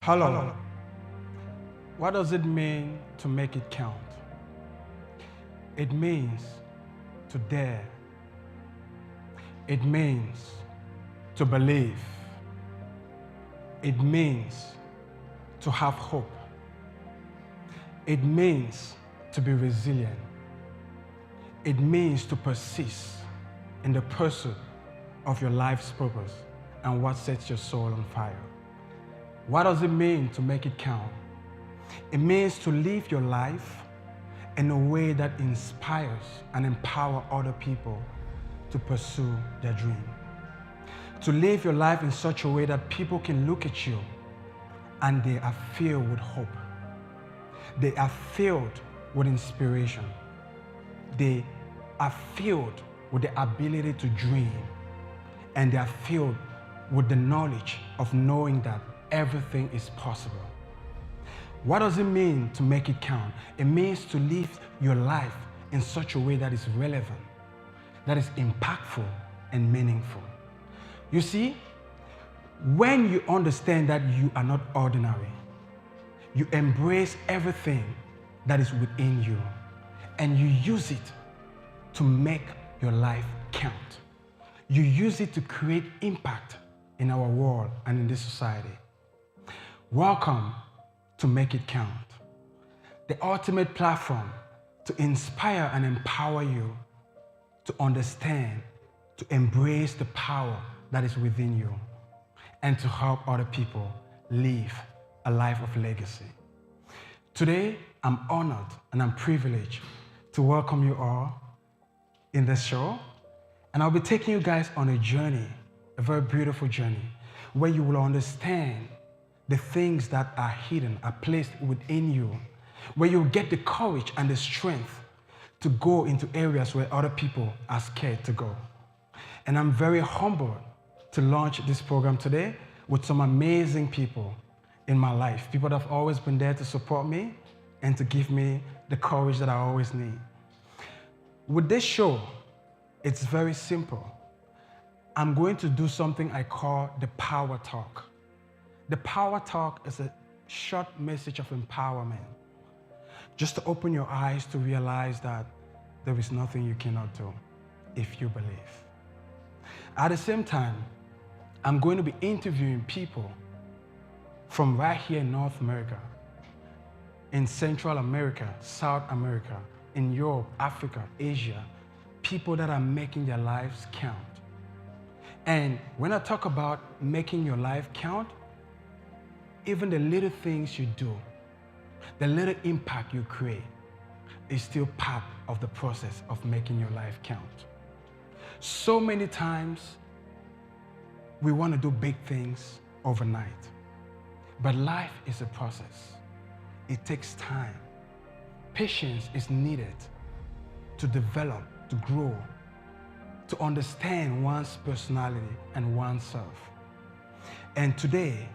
Hello. What does it mean to make it count? It means to dare. It means to believe. It means to have hope. It means to be resilient. It means to persist in the pursuit of your life's purpose and what sets your soul on fire. What does it mean to make it count? It means to live your life in a way that inspires and empowers other people to pursue their dream. To live your life in such a way that people can look at you and they are filled with hope. They are filled with inspiration. They are filled with the ability to dream. And they are filled with the knowledge of knowing that everything is possible. What does it mean to make it count? It means to live your life in such a way that is relevant, that is impactful and meaningful. You see, when you understand that you are not ordinary, you embrace everything that is within you and you use it to make your life count. You use it to create impact in our world and in this society. Welcome to Make It Count, the ultimate platform to inspire and empower you to understand, to embrace the power that is within you, and to help other people live a life of legacy. Today, I'm honored and I'm privileged to welcome you all in this show, and I'll be taking you guys on a journey, a very beautiful journey, where you will understand the things that are hidden, are placed within you, where you'll get the courage and the strength to go into areas where other people are scared to go. And I'm very humbled to launch this program today with some amazing people in my life, people that have always been there to support me and to give me the courage that I always need. With this show, it's very simple. I'm going to do something I call the Power Talk. The Power Talk is a short message of empowerment, just to open your eyes to realize that there is nothing you cannot do if you believe. At the same time, I'm going to be interviewing people from right here in North America, in Central America, South America, in Europe, Africa, Asia, people that are making their lives count. And when I talk about making your life count, even the little things you do, the little impact you create is still part of the process of making your life count. So many times, we want to do big things overnight. But life is a process. It takes time. Patience is needed to develop, to grow, to understand one's personality and oneself. And today,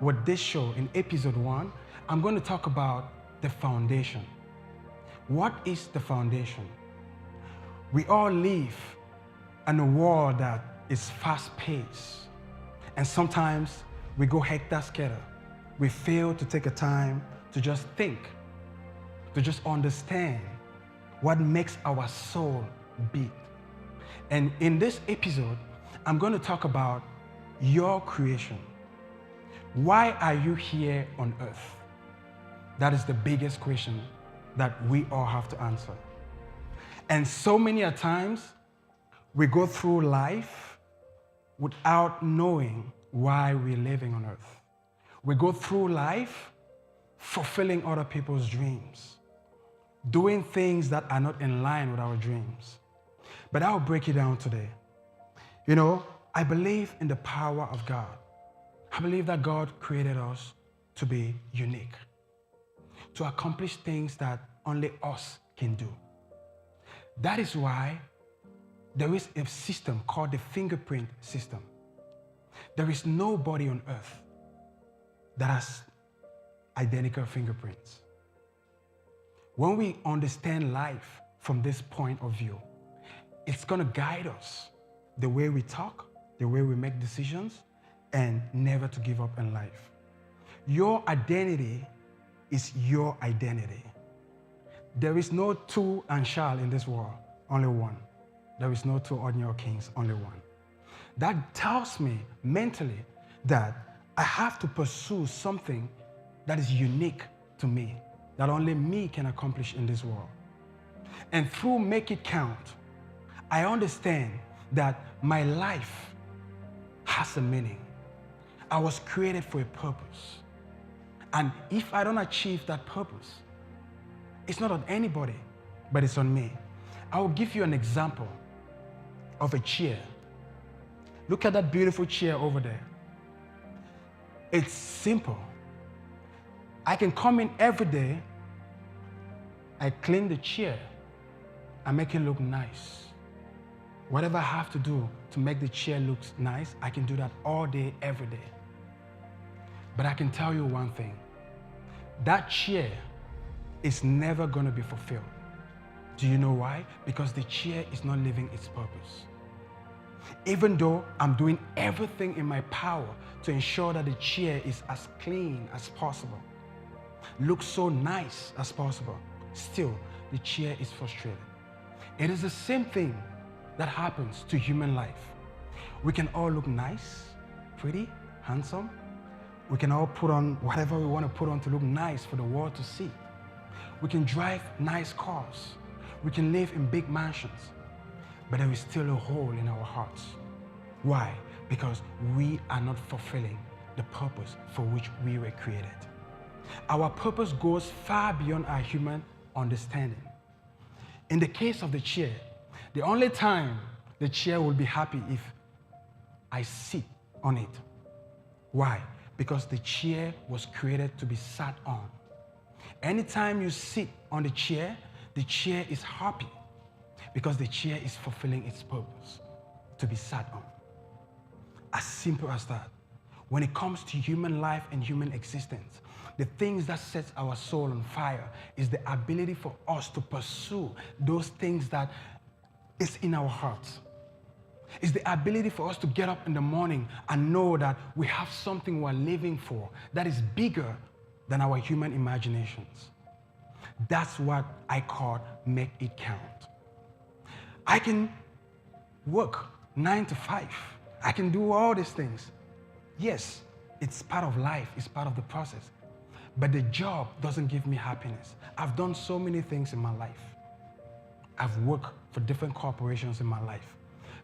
with this show, in episode 1, I'm going to talk about the foundation. What is the foundation? We all live in a world that is fast-paced, and sometimes we go hectare-scatter. We fail to take a time to just think, to just understand what makes our soul beat. And in this episode, I'm going to talk about your creation. Why are you here on earth? That is the biggest question that we all have to answer. And so many a times, we go through life without knowing why we're living on earth. We go through life fulfilling other people's dreams, doing things that are not in line with our dreams. But I'll break it down today. You know, I believe in the power of God. I believe that God created us to be unique, to accomplish things that only us can do. That is why there is a system called the fingerprint system. There is nobody on earth that has identical fingerprints. When we understand life from this point of view, it's going to guide us, the way we talk, the way we make decisions, and never to give up in life. Your identity is your identity. There is no two and shall in this world, only one. There is no two ordinary kings, only one. That tells me mentally that I have to pursue something that is unique to me, that only me can accomplish in this world. And through Make It Count, I understand that my life has a meaning. I was created for a purpose. And if I don't achieve that purpose, it's not on anybody, but it's on me. I will give you an example of a chair. Look at that beautiful chair over there. It's simple. I can come in every day, I clean the chair, I make it look nice. Whatever I have to do to make the chair look nice, I can do that all day, every day. But I can tell you one thing. That chair is never going to be fulfilled. Do you know why? Because the chair is not living its purpose. Even though I'm doing everything in my power to ensure that the chair is as clean as possible, looks so nice as possible, still the chair is frustrated. It is the same thing that happens to human life. We can all look nice, pretty, handsome. We can all put on whatever we want to put on to look nice for the world to see. We can drive nice cars. We can live in big mansions. But there is still a hole in our hearts. Why? Because we are not fulfilling the purpose for which we were created. Our purpose goes far beyond our human understanding. In the case of the chair, the only time the chair will be happy if I sit on it. Why? Because the chair was created to be sat on. Anytime you sit on the chair is happy because the chair is fulfilling its purpose to be sat on. As simple as that. When it comes to human life and human existence, the things that sets our soul on fire is the ability for us to pursue those things that is in our hearts. It's the ability for us to get up in the morning and know that we have something we're living for that is bigger than our human imaginations. That's what I call Make It Count. I can work 9 to 5. I can do all these things. Yes, it's part of life, it's part of the process. But the job doesn't give me happiness. I've done so many things in my life. I've worked for different corporations in my life.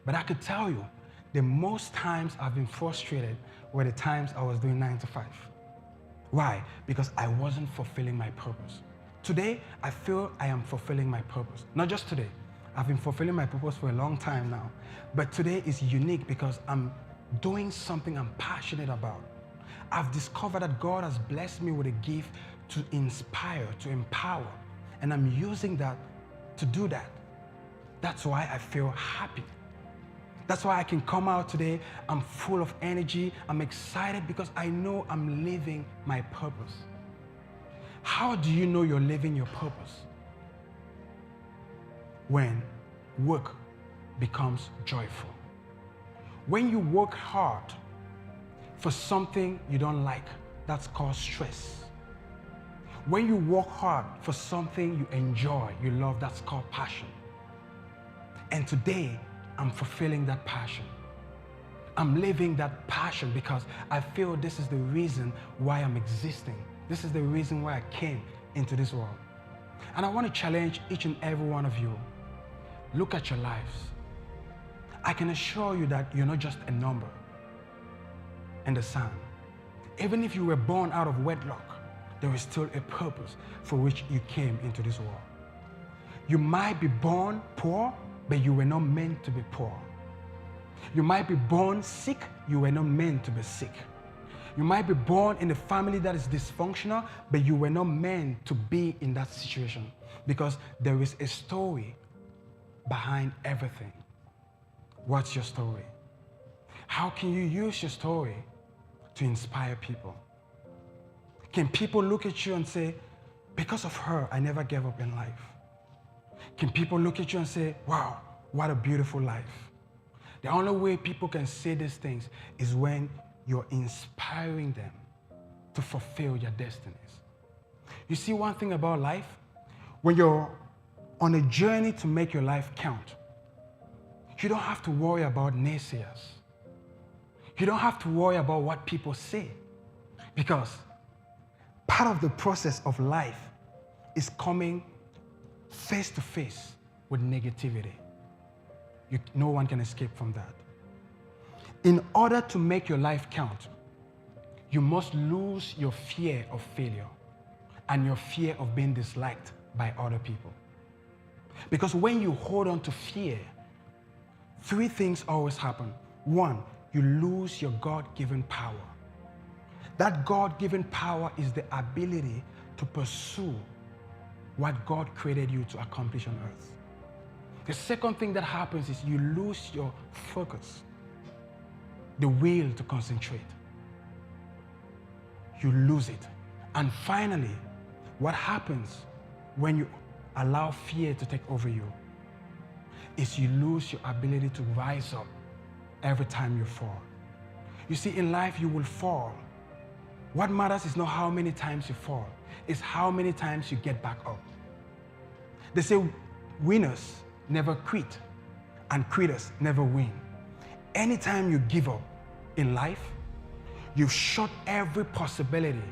But I could tell you, the most times I've been frustrated were the times I was doing 9 to 5. Why? Because I wasn't fulfilling my purpose. Today, I feel I am fulfilling my purpose. Not just today. I've been fulfilling my purpose for a long time now. But today is unique because I'm doing something I'm passionate about. I've discovered that God has blessed me with a gift to inspire, to empower. And I'm using that to do that. That's why I feel happy. That's why I can come out today. I'm full of energy. I'm excited because I know I'm living my purpose. How do you know you're living your purpose? When work becomes joyful. When you work hard for something you don't like, that's called stress. When you work hard for something you enjoy, you love, that's called passion. And today, I'm fulfilling that passion. I'm living that passion because I feel this is the reason why I'm existing. This is the reason why I came into this world. And I want to challenge each and every one of you. Look at your lives. I can assure you that you're not just a number in the sand. Even if you were born out of wedlock, there is still a purpose for which you came into this world. You might be born poor, but you were not meant to be poor. You might be born sick, you were not meant to be sick. You might be born in a family that is dysfunctional, but you were not meant to be in that situation because there is a story behind everything. What's your story? How can you use your story to inspire people? Can people look at you and say, because of her, I never gave up in life? Can people look at you and say, wow, what a beautiful life? The only way people can say these things is when you're inspiring them to fulfill your destinies. You see one thing about life? When you're on a journey to make your life count, you don't have to worry about naysayers. You don't have to worry about what people say, because part of the process of life is coming face to face with negativity. No one can escape from that. In order to make your life count, you must lose your fear of failure and your fear of being disliked by other people. Because when you hold on to fear, three things always happen. One, you lose your God-given power. That God-given power is the ability to pursue what God created you to accomplish on earth. The second thing that happens is you lose your focus, the will to concentrate. You lose it. And finally, what happens when you allow fear to take over you is you lose your ability to rise up every time you fall. You see, in life you will fall. What matters is not how many times you fall, it's how many times you get back up. They say winners never quit and quitters never win. Anytime you give up in life, you've shot every possibility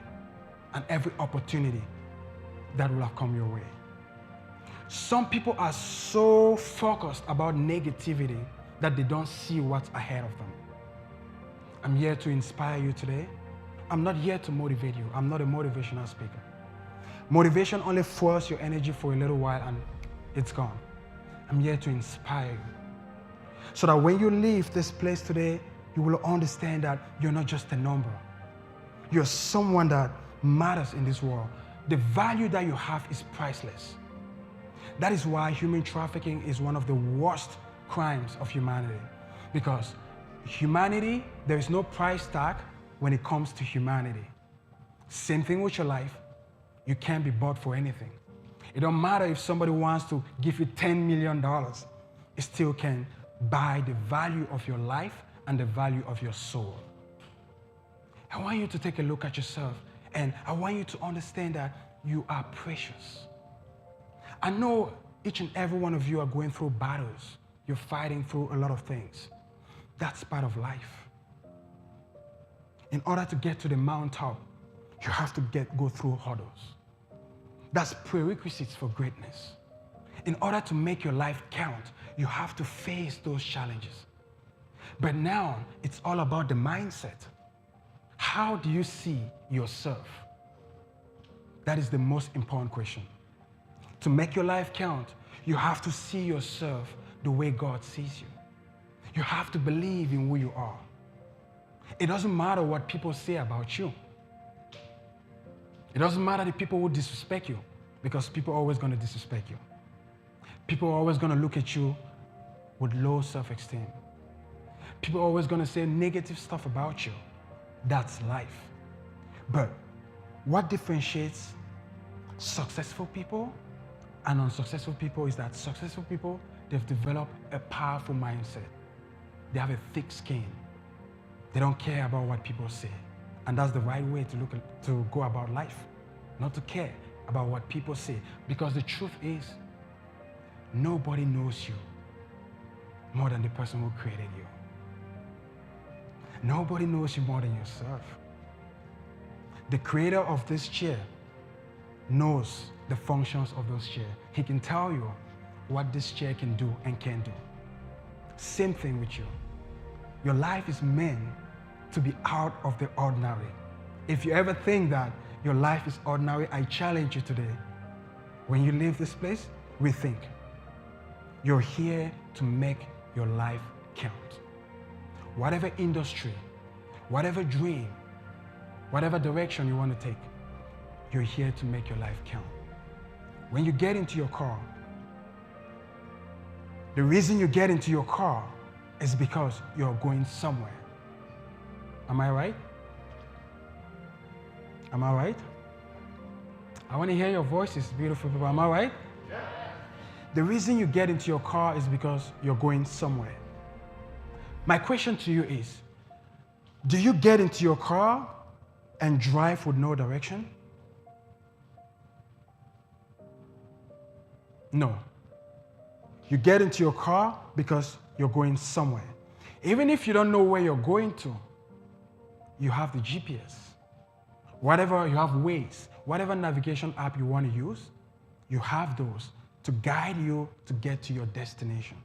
and every opportunity that will have come your way. Some people are so focused about negativity that they don't see what's ahead of them. I'm here to inspire you today. I'm not here to motivate you. I'm not a motivational speaker. Motivation only fuels your energy for a little while and it's gone. I'm here to inspire you, so that when you leave this place today, you will understand that you're not just a number. You're someone that matters in this world. The value that you have is priceless. That is why human trafficking is one of the worst crimes of humanity. Because humanity, there is no price tag when it comes to humanity. Same thing with your life. You can't be bought for anything. It don't matter if somebody wants to give you $10 million, it still can buy the value of your life and the value of your soul. I want you to take a look at yourself, and I want you to understand that you are precious. I know each and every one of you are going through battles. You're fighting through a lot of things. That's part of life. In order to get to the mountaintop, you have to go through hurdles. That's prerequisites for greatness. In order to make your life count, you have to face those challenges. But now, it's all about the mindset. How do you see yourself? That is the most important question. To make your life count, you have to see yourself the way God sees you. You have to believe in who you are. It doesn't matter what people say about you. It doesn't matter the people who disrespect you, because people are always going to disrespect you. People are always going to look at you with low self-esteem. People are always going to say negative stuff about you. That's life. But what differentiates successful people and unsuccessful people is that successful people, they've developed a powerful mindset. They have a thick skin. They don't care about what people say. And that's the right way to go about life, not to care about what people say. Because the truth is, nobody knows you more than the person who created you. Nobody knows you more than yourself. The creator of this chair knows the functions of those chairs. He can tell you what this chair can do and can't do. Same thing with you. Your life is meant to be out of the ordinary. If you ever think that your life is ordinary, I challenge you today. When you leave this place, rethink. You're here to make your life count. Whatever industry, whatever dream, whatever direction you want to take, you're here to make your life count. When you get into your car, the reason you get into your car is because you're going somewhere. Am I right? Am I right? I want to hear your voices, beautiful people. Am I right? Yeah. The reason you get into your car is because you're going somewhere. My question to you is, do you get into your car and drive with no direction? No. You get into your car because you're going somewhere. Even if you don't know where you're going to, you have the GPS. Whatever, you have Waze, whatever navigation app you want to use, you have those to guide you to get to your destination.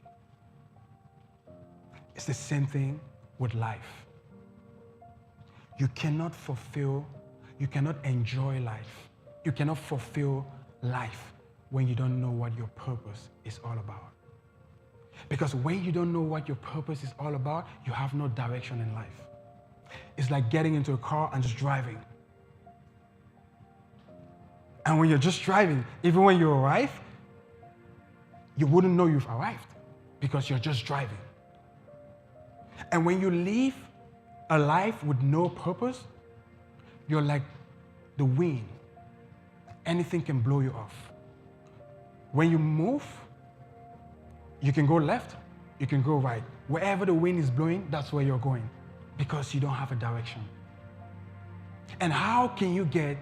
It's the same thing with life. You cannot enjoy life. You cannot fulfill life when you don't know what your purpose is all about. Because when you don't know what your purpose is all about, you have no direction in life. It's like getting into a car and just driving. And when you're just driving, even when you arrive, you wouldn't know you've arrived because you're just driving. And when you live a life with no purpose, you're like the wind. Anything can blow you off. When you move, you can go left, you can go right. Wherever the wind is blowing, that's where you're going because you don't have a direction. And how can you get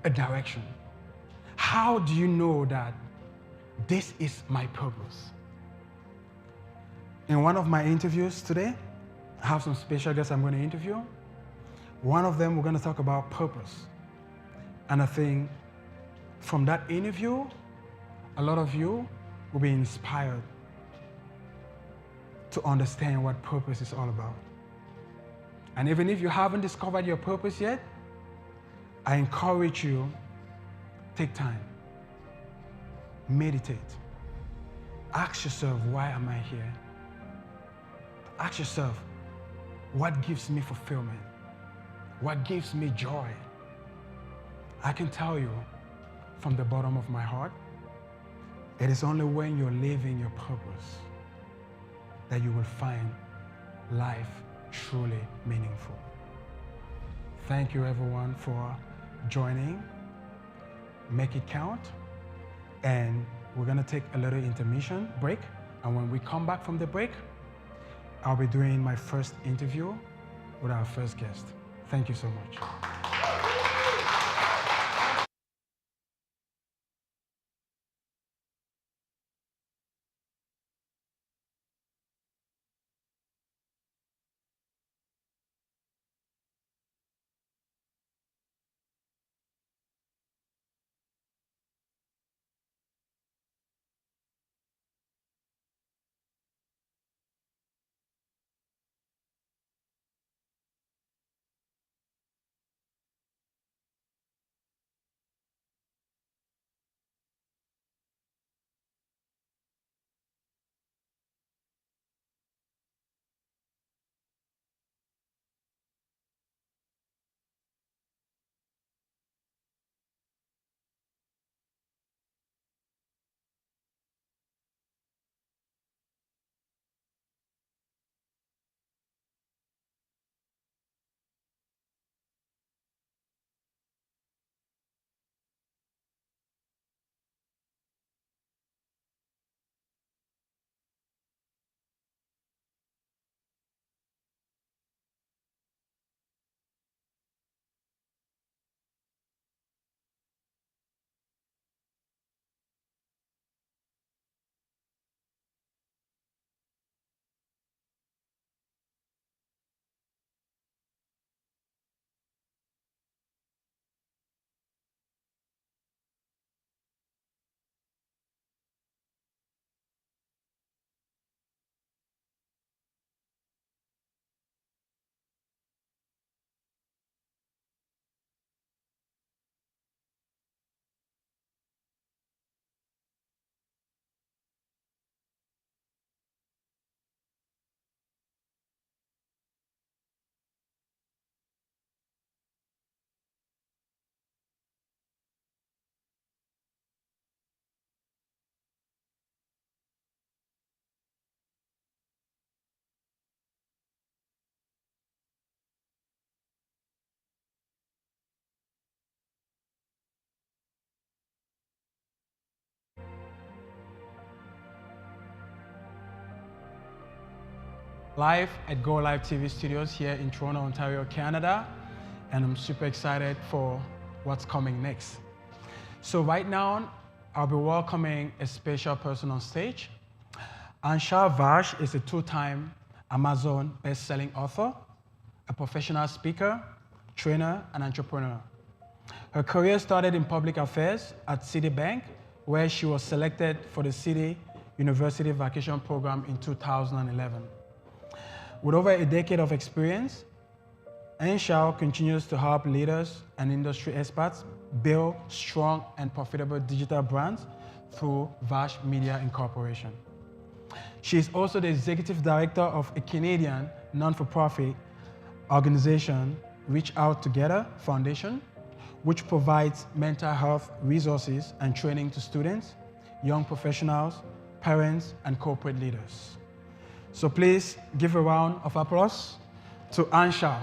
a direction? How do you know that this is my purpose? In one of my interviews today, I have some special guests I'm going to interview. One of them, we're going to talk about purpose. And I think from that interview, a lot of you will be inspired to understand what purpose is all about. And even if you haven't discovered your purpose yet, I encourage you, take time, meditate, ask yourself, why am I here? Ask yourself, what gives me fulfillment? What gives me joy? I can tell you from the bottom of my heart, it is only when you're living your purpose that you will find life truly meaningful. Thank you everyone for joining. Make it count. And we're gonna take a little intermission break. And when we come back from the break, I'll be doing my first interview with our first guest. Thank you so much. Live at GOlive TV studios here in Toronto, Ontario, Canada. and I'm super excited for what's coming next. So right now, I'll be welcoming a special person on stage. Anshal Vash is a two-time Amazon best-selling author, a professional speaker, trainer, and entrepreneur. Her career started in public affairs at Citibank, where she was selected for the Citi University Vacation Program in 2011. With over a decade of experience, Anshal continues to help leaders and industry experts build strong and profitable digital brands through Vash Media Incorporation. She is also the executive director of a Canadian non-for-profit organization, Reach Out Together Foundation, which provides mental health resources and training to students, young professionals, parents, and corporate leaders. So please give a round of applause to Anshal.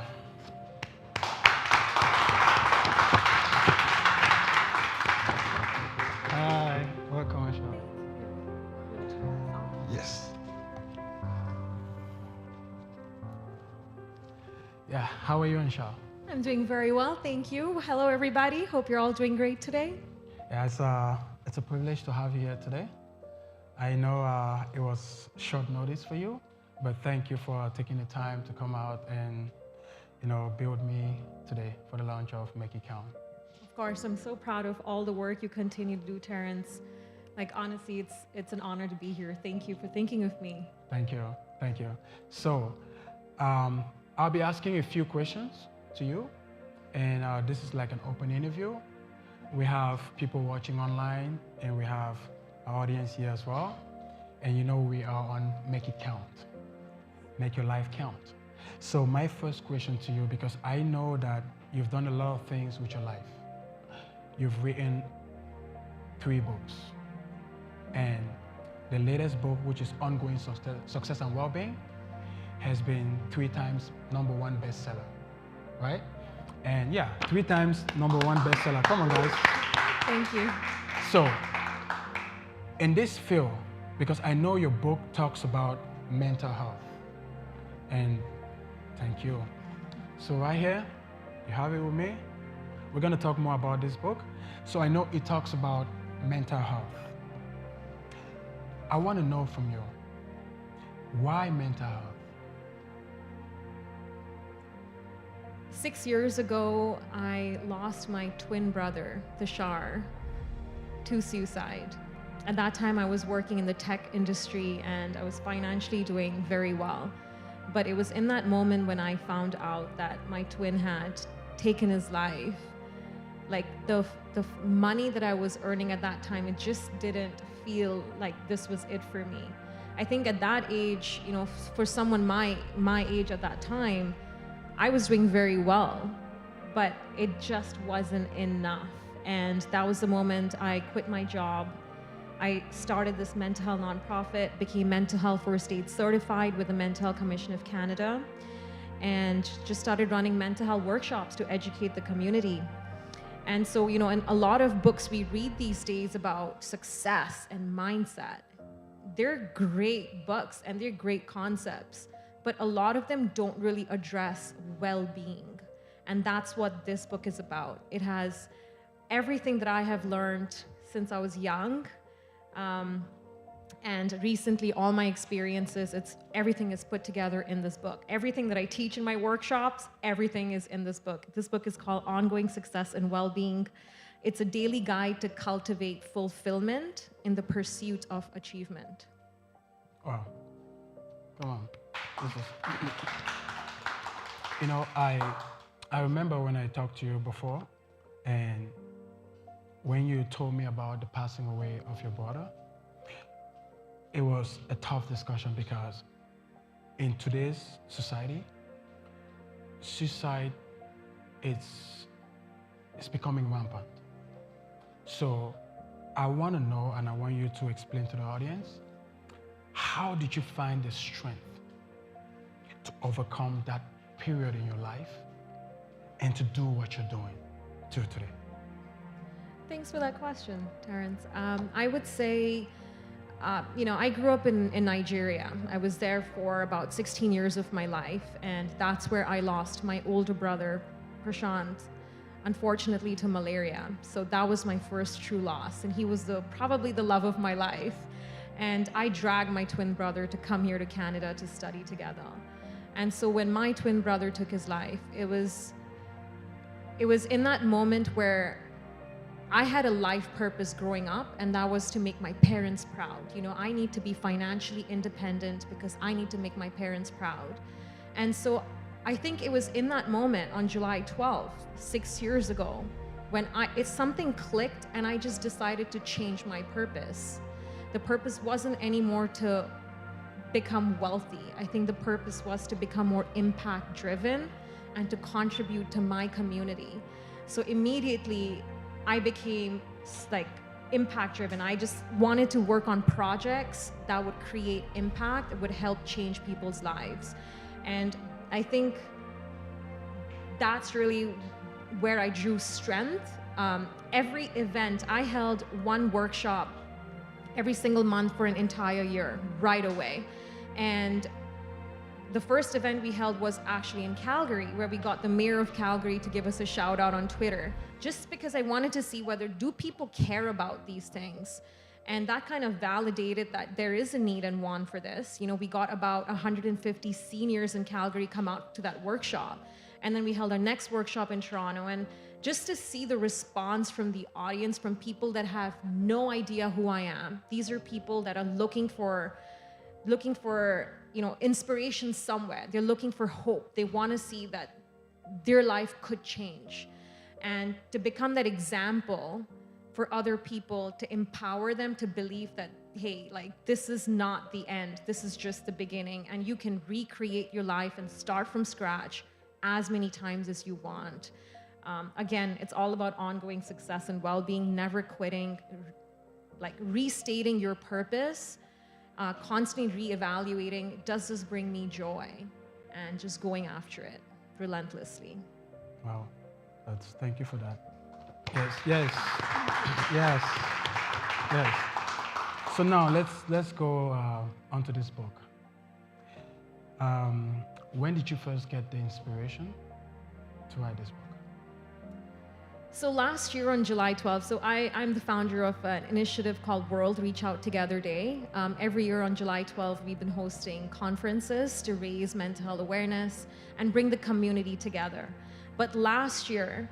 Hi, welcome, Anshal. Yes. Yeah, how are you, Anshal? I'm doing very well, thank you. Hello, everybody. Hope you're all doing great today. Yeah, it's a privilege to have you here today. I know it was short notice for you, but thank you for taking the time to come out and, be with me today for the launch of Make It Count. Of course, I'm so proud of all the work you continue to do, Terrence. Like, honestly, it's an honor to be here. Thank you for thinking of me. Thank you. So, I'll be asking a few questions to you, and this is like an open interview. We have people watching online, and we have our audience here as well. And we are on Make It Count, Make Your Life Count. So my first question to you, because I know that you've done a lot of things with your life. You've written 3 books, and the latest book, which is Ongoing Success and Wellbeing, has been 3 times #1 bestseller, right? And yeah, 3 times #1 bestseller. Come on, guys. Thank you. So, in this field, because I know your book talks about mental health, and thank you. So right here, you have it with me. We're gonna talk more about this book. So I know it talks about mental health. I wanna know from you, why mental health? 6 years ago, I lost my twin brother, Tushar, to suicide. At that time, I was working in the tech industry and I was financially doing very well. But it was in that moment when I found out that my twin had taken his life. Like the money that I was earning at that time, it just didn't feel like this was it for me. I think at that age, for someone my age at that time, I was doing very well, but it just wasn't enough. And that was the moment I quit my job. I started this mental health nonprofit, became mental health first aid certified with the Mental Health Commission of Canada, and just started running mental health workshops to educate the community. And so, in a lot of books we read these days about success and mindset, they're great books and they're great concepts, but a lot of them don't really address well-being. And that's what this book is about. It has everything that I have learned since I was young, and recently all my experiences, everything is put together in this book. Everything that I teach in my workshops, everything is in this book. This book is called Ongoing Success and Wellbeing. It's a daily guide to cultivate fulfillment in the pursuit of achievement. Wow. Come on. I remember when I talked to you before, and when you told me about the passing away of your brother, it was a tough discussion because in today's society, suicide it's becoming rampant. So I want to know, and I want you to explain to the audience, how did you find the strength to overcome that period in your life and to do what you're doing till today? Thanks for that question, Terrence. I would say, I grew up in Nigeria. I was there for about 16 years of my life, and that's where I lost my older brother Prashant, unfortunately, to malaria. So that was my first true loss. And he was probably the love of my life. And I dragged my twin brother to come here to Canada to study together. And so when my twin brother took his life, it was in that moment where I had a life purpose growing up, and that was to make my parents proud. You know, I need to be financially independent because I need to make my parents proud. And so I think it was in that moment on July 12th, 6 years ago, when something clicked and I just decided to change my purpose. The purpose wasn't anymore to become wealthy. I think the purpose was to become more impact driven and to contribute to my community. So immediately I became like impact driven. I just wanted to work on projects that would create impact, that would help change people's lives. And I think that's really where I drew strength. Every event, I held one workshop every single month for an entire year, right away. And the first event we held was actually in Calgary, where we got the mayor of Calgary to give us a shout out on Twitter, just because I wanted to see do people care about these things. And that kind of validated that there is a need and want for this. You know, we got about 150 seniors in Calgary come out to that workshop. And then we held our next workshop in Toronto. And just to see the response from the audience, from people that have no idea who I am. These are people that are looking for inspiration somewhere. They're looking for hope. They want to see that their life could change. And to become that example for other people, to empower them to believe that, hey, like, this is not the end. This is just the beginning. And you can recreate your life and start from scratch as many times as you want. Again, it's all about ongoing success and well-being, never quitting, like restating your purpose, constantly reevaluating, does this bring me joy? And just going after it relentlessly. Wow, thank you for that. Yes. So now let's go onto this book. When did you first get the inspiration to write this book? So last year on July 12th, so I'm the founder of an initiative called World Reach Out Together Day. Every year on July 12th, we've been hosting conferences to raise mental health awareness and bring the community together. But last year,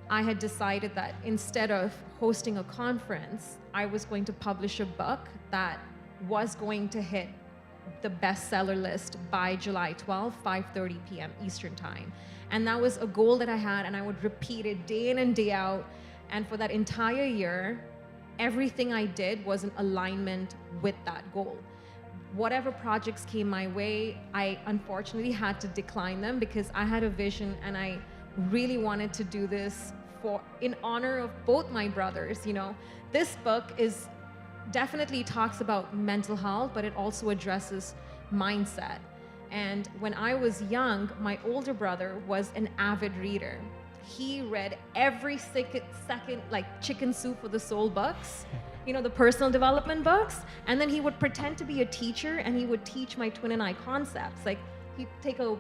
I had decided that instead of hosting a conference, I was going to publish a book that was going to hit the bestseller list by July 12th, 5:30 p.m. Eastern Time. And that was a goal that I had, and I would repeat it day in and day out. And for that entire year, everything I did was in alignment with that goal. Whatever projects came my way, I unfortunately had to decline them because I had a vision and I really wanted to do this in honor of both my brothers. You know, this book definitely talks about mental health, but it also addresses mindset. And when I was young, my older brother was an avid reader. He read every second, like Chicken Soup for the Soul books, you know, the personal development books. And then he would pretend to be a teacher and he would teach my twin and I concepts. Like, he'd take a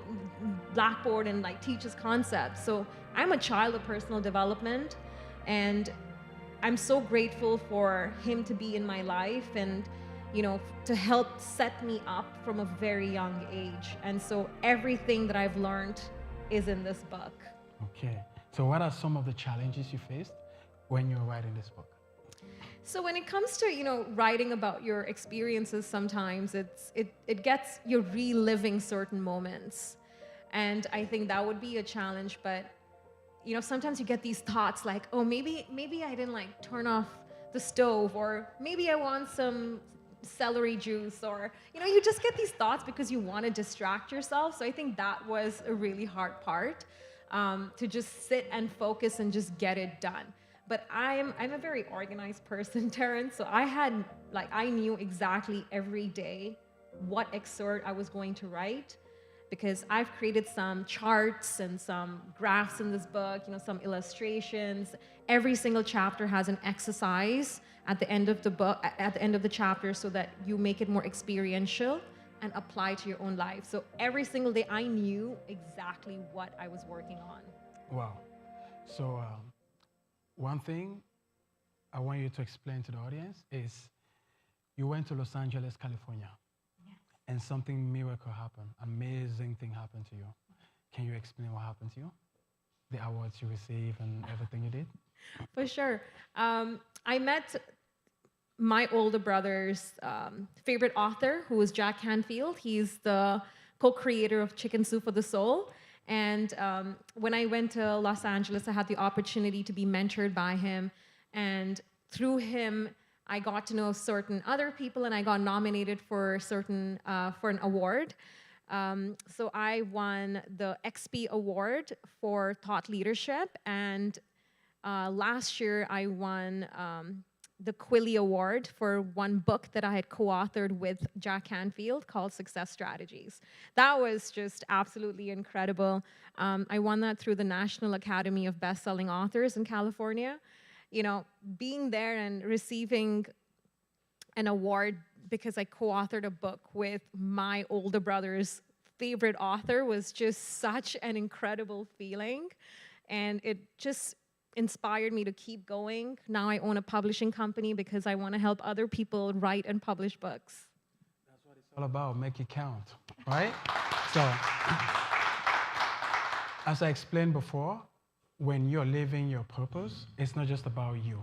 blackboard and like teach us concepts. So I'm a child of personal development, and I'm so grateful for him to be in my life and, you know, to help set me up from a very young age. And so everything that I've learned is in this book. Okay. So what are some of the challenges you faced when you were writing this book? So when it comes to, you know, writing about your experiences, sometimes it gets you're reliving certain moments. And I think that would be a challenge, but you know, sometimes you get these thoughts like, oh, maybe I didn't like turn off the stove, or maybe I want some celery juice, or, you know, you just get these thoughts because you want to distract yourself. So I think that was a really hard part, to just sit and focus and just get it done. But I'm a very organized person, Terrence, so I knew exactly every day what excerpt I was going to write, because I've created some charts and some graphs in this book, you know, some illustrations. Every single chapter has an exercise at the end of the book, at the end of the chapter, so that you make it more experiential and apply to your own life. So every single day I knew exactly what I was working on. Wow. So, one thing I want you to explain to the audience is you went to Los Angeles, California, and something miracle happened. Amazing thing happened to you. Can you explain what happened to you? The awards you received and everything you did? For sure. I met my older brother's favorite author, who is Jack Canfield. He's the co-creator of Chicken Soup for the Soul. And when I went to Los Angeles, I had the opportunity to be mentored by him. And through him, I got to know certain other people, and I got nominated for for an award. So I won the XP Award for Thought Leadership, and last year I won the Quilly Award for one book that I had co-authored with Jack Canfield called Success Strategies. That was just absolutely incredible. I won that through the National Academy of Best-Selling Authors in California. You know, being there and receiving an award because I co-authored a book with my older brother's favorite author was just such an incredible feeling. And it just inspired me to keep going. Now I own a publishing company because I want to help other people write and publish books. That's what it's all about. Make it count, right? So, as I explained before, when you're living your purpose, it's not just about you.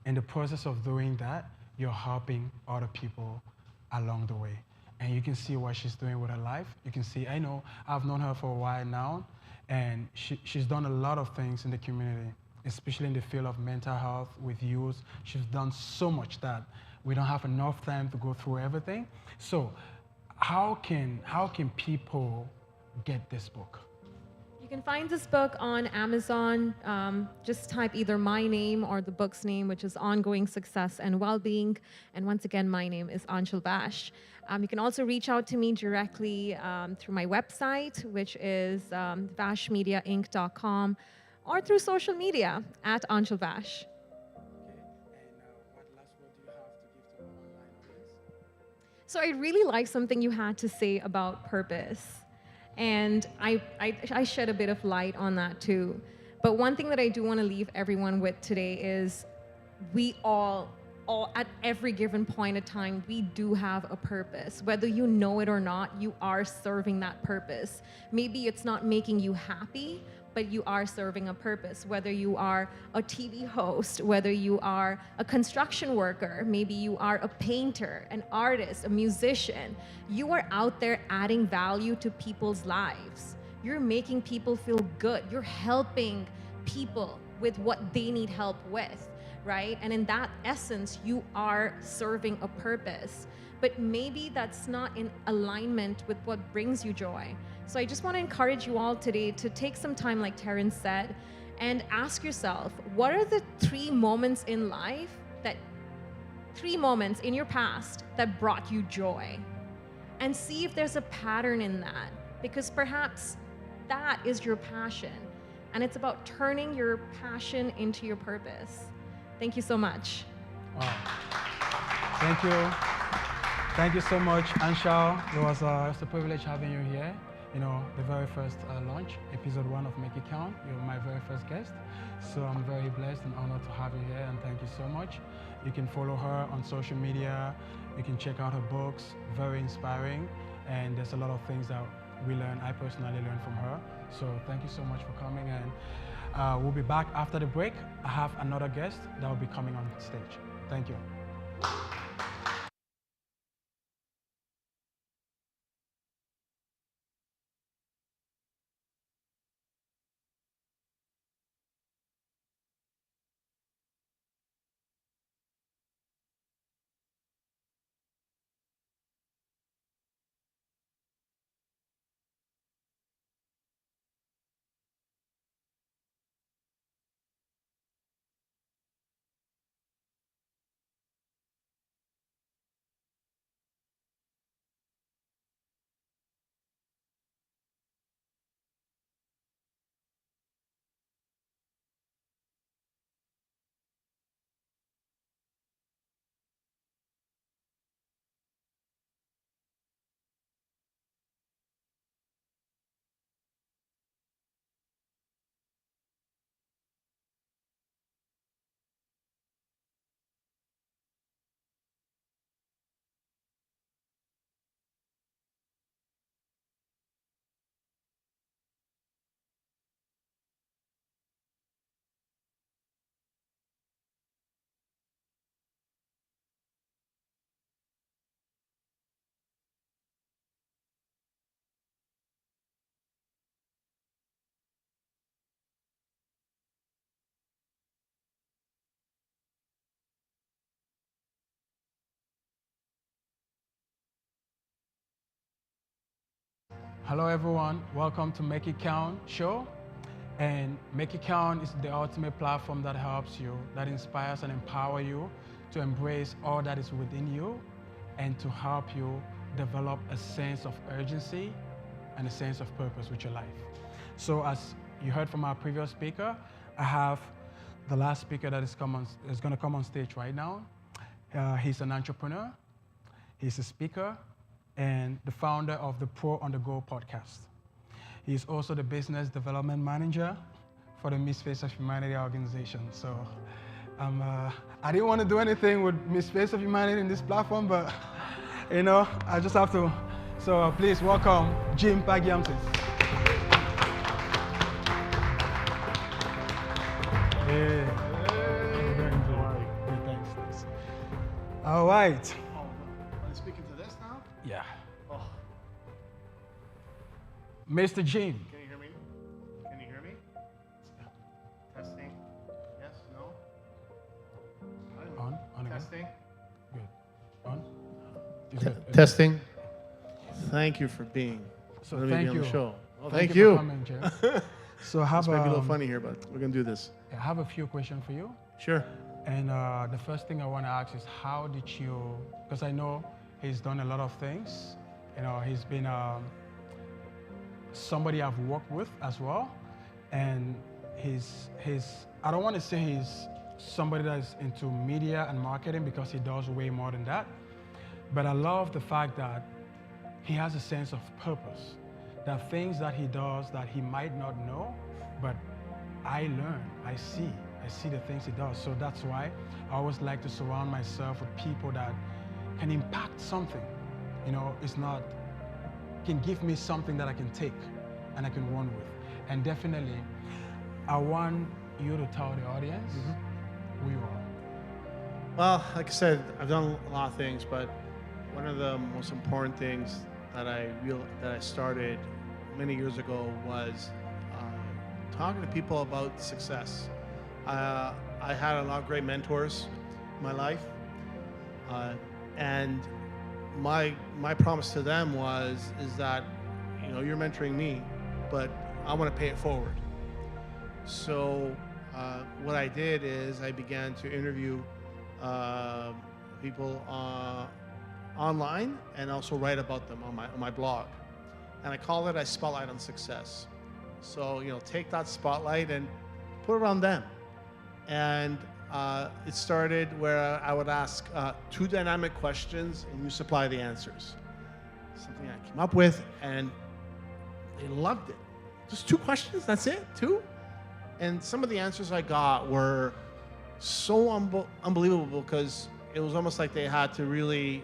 In the process of doing that, you're helping other people along the way. And you can see what she's doing with her life. You can see, I know, I've known her for a while now, and she's done a lot of things in the community, especially in the field of mental health with youth. She's done so much that we don't have enough time to go through everything. So, how can people get this book? You can find this book on Amazon. Just type either my name or the book's name, which is Ongoing Success and Wellbeing. And once again, my name is Anshul Bash. You can also reach out to me directly through my website, which is vashmediainc.com, or through social media at Anshul Bash. Okay. And what last word do you have to give to our online audience? So I really like something you had to say about purpose. And I shed a bit of light on that too. But one thing that I do want to leave everyone with today is we all at every given point of time, we do have a purpose. Whether you know it or not, you are serving that purpose. Maybe it's not making you happy, but you are serving a purpose. Whether you are a TV host, whether you are a construction worker, maybe you are a painter, an artist, a musician, you are out there adding value to people's lives. You're making people feel good. You're helping people with what they need help with, right? And in that essence, you are serving a purpose. But maybe that's not in alignment with what brings you joy. So I just want to encourage you all today to take some time, like Terrence said, and ask yourself, what are the 3 moments in life that 3 moments in your past that brought you joy? And see if there's a pattern in that, because perhaps that is your passion. And it's about turning your passion into your purpose. Thank you so much. Wow. Thank you. Thank you so much, Anshal. It's a privilege having you here. You know, the very first launch, episode 1 of Make It Count. You're my very first guest. So I'm very blessed and honored to have you here, and thank you so much. You can follow her on social media. You can check out her books, very inspiring. And there's a lot of things that I personally learned from her. So thank you so much for coming, and we'll be back after the break. I have another guest that will be coming on stage. Thank you. Hello everyone, welcome to Make It Count show. And Make It Count is the ultimate platform that helps you, that inspires and empowers you to embrace all that is within you and to help you develop a sense of urgency and a sense of purpose with your life. So as you heard from our previous speaker, I have the last speaker that is going to come on stage right now. He's an entrepreneur, he's a speaker, and the founder of the Pro on the Go podcast. He's also the business development manager for the Misfits of Humanity organization. So I didn't want to do anything with Misfits of Humanity in this platform, but I just have to. So please welcome Jim Pagiamsis. Hey. Thanks. All right. Are you speaking to this now? Yeah. Oh. Mr. Jim. Can you hear me? Can you hear me? Testing. Yes? No? On again. Testing. Good. On. Testing. Thank you for being. So letting me thank be on you. the show. Oh, Thank for you. coming, Jim. So I have This might be a little funny here, but we're gonna do this. I have a few questions for you. Sure. And the first thing I want to ask is, how did you? Because I know he's done a lot of things. He's been somebody I've worked with as well, and he's I don't want to say he's somebody that's into media and marketing because he does way more than that. But I love the fact that he has a sense of purpose. There are things that he does that he might not know, but I learn, I see the things he does. So that's why I always like to surround myself with people that can impact something. It's not, can give me something that I can take and I can run with. And definitely, I want you to tell the audience who you are. Well, like I said, I've done a lot of things, but one of the most important things that I started many years ago was talking to people about success. I had a lot of great mentors in my life, and my promise to them is that you're mentoring me, but I want to pay it forward. So what I did is I began to interview people online and also write about them on my blog, and I call it a spotlight on success. So take that spotlight and put it on them. And it started where I would ask 2 dynamic questions and you supply the answers. Something I came up with, and they loved it. Just 2 questions, that's it, 2. And some of the answers I got were so unbelievable because it was almost like they had to really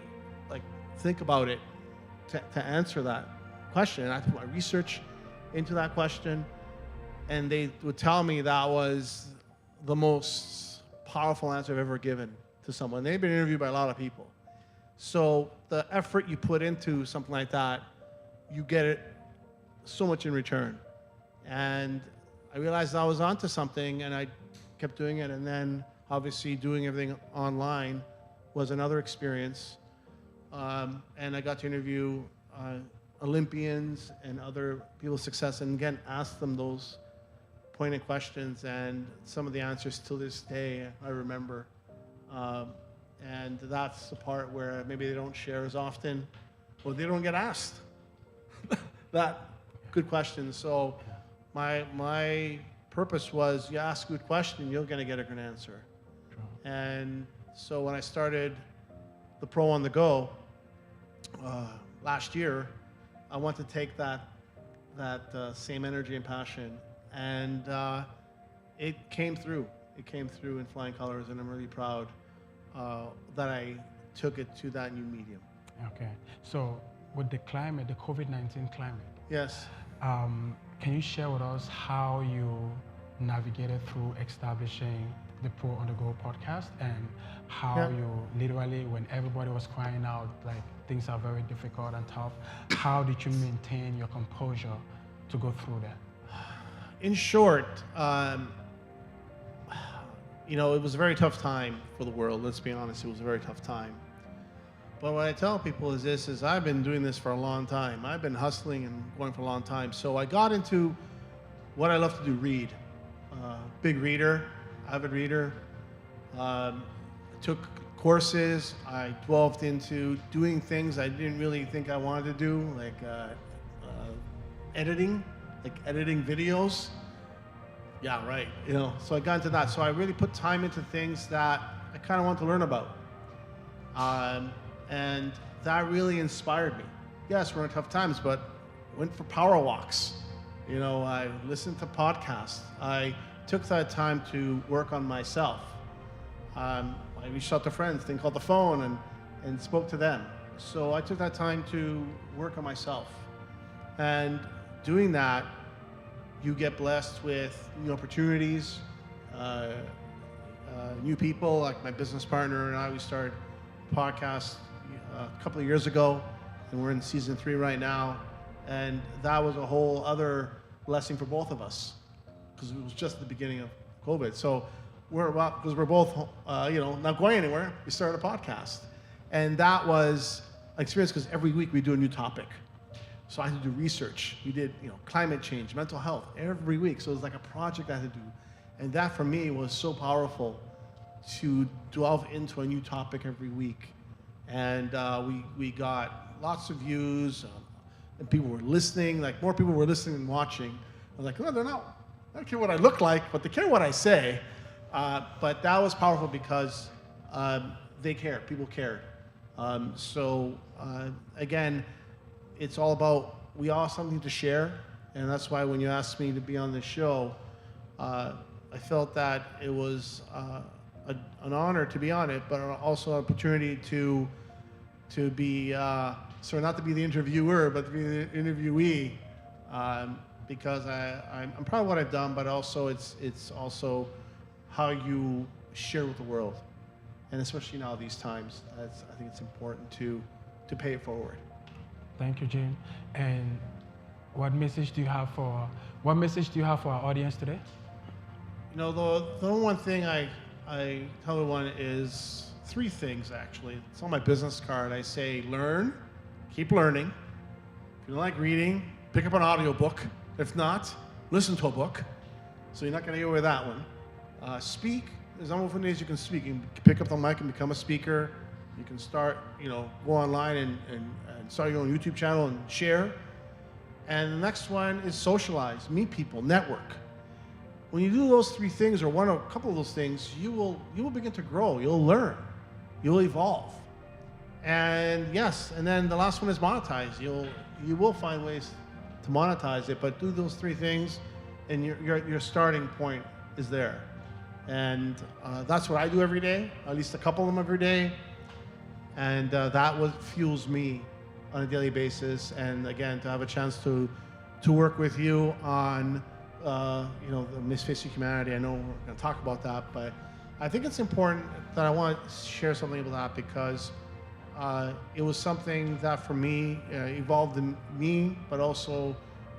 think about it to answer that question. And I put my research into that question, and they would tell me that was the most powerful answer I've ever given to someone. They've been interviewed by a lot of people. So the effort you put into something like that, you get it so much in return. And I realized I was onto something, and I kept doing it. And then obviously doing everything online was another experience. And I got to interview Olympians and other people's success, and again, ask them those pointed questions, and some of the answers till this day I remember. And that's the part where maybe they don't share as often, or they don't get asked that good question. So my purpose was, you ask a good question, you're going to get a good answer. And so when I started the Pro on the Go last year, I want to take that same energy and passion, and it came through. It came through in flying colors, and I'm really proud that I took it to that new medium. Okay. So with the climate, the COVID-19 climate, Yes. Can you share with us how you navigated through establishing the Pro on the Go podcast, and how you literally, when everybody was crying out, like things are very difficult and tough, how did you maintain your composure to go through that? In short, it was a very tough time for the world. Let's be honest, it was a very tough time. But what I tell people is this, is I've been doing this for a long time. I've been hustling and going for a long time. So I got into what I love to do, read. Big reader, avid reader. Took courses. I delved into doing things I didn't really think I wanted to do, like editing videos. Yeah, right. You know, so I got into that. So I really put time into things that I kind of want to learn about. And that really inspired me. Yes, we're in tough times, but went for power walks. You know, I listened to podcasts. I took that time to work on myself. I reached out to friends, thing called the phone, and spoke to them. So I took that time to work on myself. And doing that, you get blessed with new opportunities, new people. Like my business partner and I, we started a podcast a couple of years ago, and we're in season 3 right now. And that was a whole other blessing for both of us, because it was just the beginning of COVID. So because we're both, not going anywhere, we started a podcast. And that was an experience, because every week we do a new topic. So I had to do research. We did, climate change, mental health, every week. So it was like a project I had to do. And that for me was so powerful, to delve into a new topic every week. And we got lots of views, and people were listening, like more people were listening than watching. I was like, oh, they don't care what I look like, but they care what I say. But that was powerful because they cared, people cared. Again, it's all about, we all have something to share, and that's why when you asked me to be on this show, I felt that it was an honor to be on it, but also an opportunity to be, not to be the interviewer, but to be the interviewee, because I'm proud of what I've done, but also it's also how you share with the world, and especially now these times, I think it's important to pay it forward. Thank you, Jim. And what message do you have for our audience today? The only one thing I tell everyone is 3 things, actually. It's on my business card. I say, learn, keep learning. If you don't like reading, pick up an audiobook. If not, listen to a book. So you're not going to get away with that one. Speak. There's almost ways you can speak. You can pick up the mic and become a speaker. You can start, go online and start your own YouTube channel and share. And the next one is socialize, meet people, network. When you do those 3 things, or a couple of those things, you will begin to grow. You'll learn. You'll evolve. And yes, and then the last one is monetize. You will find ways to monetize it, but do those 3 things, and your starting point is there. And that's what I do every day, at least a couple of them every day. And that fuels me on a daily basis. And again, to have a chance to work with you on the misfaced humanity. I know we're going to talk about that, but I think it's important that I want to share something about that, because it was something that for me evolved in me, but also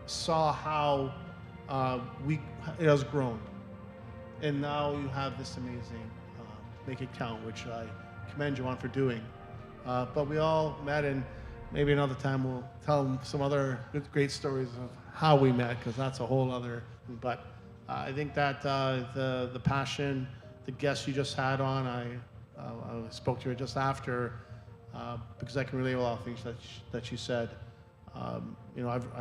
saw how it has grown. And now you have this amazing Make It Count, which I commend you on for doing. But we all met, and maybe another time we'll tell some other great stories of how we met, because that's a whole other. But I think that the passion, the guest you just had on, I spoke to her just after, because I can relate a lot of things that she said. I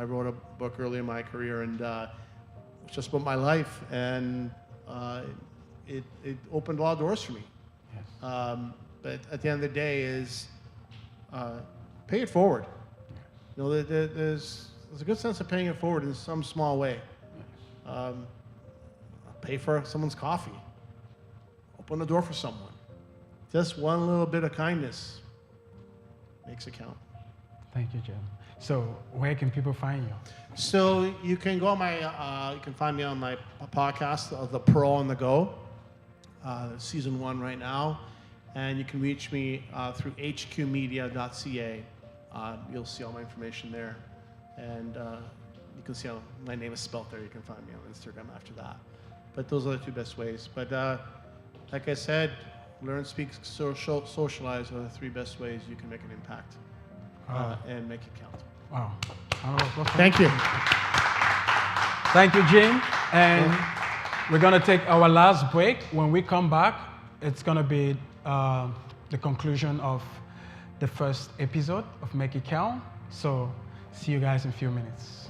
wrote a book early in my career, and it's just about my life, and it opened a lot of doors for me. Yes. But at the end of the day is pay it forward. There's a good sense of paying it forward in some small way. Pay for someone's coffee. Open the door for someone. Just one little bit of kindness makes it count. Thank you, Jim. So where can people find you? So you can go on you can find me on my podcast, The Pro on the Go, season 1 right now. And you can reach me through hqmedia.ca. You'll see all my information there. And you can see how my name is spelled there. You can find me on Instagram after that. But those are the 2 best ways. But like I said, learn, speak, socialize are the 3 best ways you can make an impact and make it count. Wow. Thank you. Thank you, Jim. And we're going to take our last break. When we come back, it's going to be the conclusion of the first episode of Make It Count. So see you guys in a few minutes.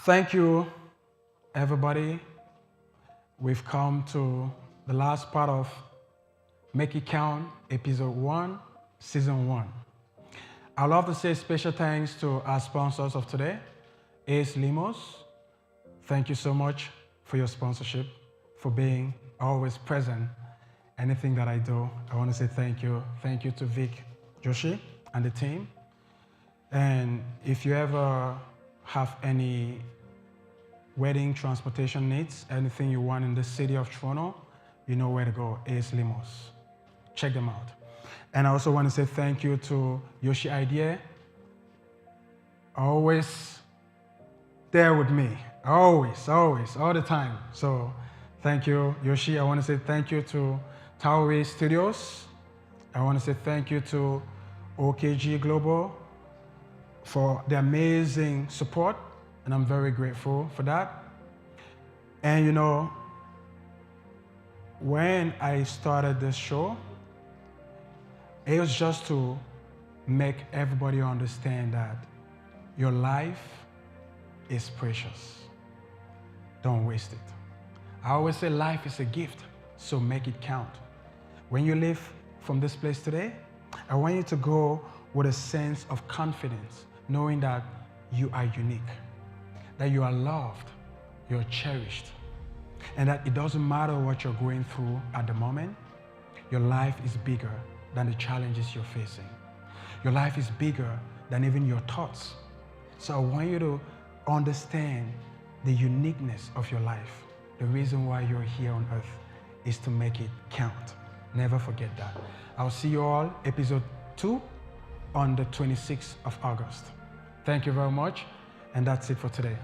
Thank you, everybody. We've come to the last part of Make It Count, Episode 1, Season 1. I'd love to say special thanks to our sponsors of today, Ace Limos. Thank you so much for your sponsorship, for being always present. Anything that I do, I want to say thank you. Thank you to Vic Joshi and the team. And if you ever have any wedding transportation needs, anything you want in the city of Toronto, you know where to go, Ace Limos. Check them out. And I also want to say thank you to Yoshi Idea, always there with me, always, all the time. So thank you, Yoshi. I want to say thank you to Towerway Studios. I want to say thank you to OKG Global for the amazing support, and I'm very grateful for that. And you know, when I started this show, it was just to make everybody understand that your life is precious. Don't waste it. I always say life is a gift, so make it count. When you leave from this place today, I want you to go with a sense of confidence, knowing that you are unique, that you are loved, you're cherished, and that it doesn't matter what you're going through at the moment, your life is bigger than the challenges you're facing. Your life is bigger than even your thoughts. So I want you to understand the uniqueness of your life. The reason why you're here on earth is to make it count. Never forget that. I'll see you all, episode 2 on the 26th of August. Thank you very much, and that's it for today.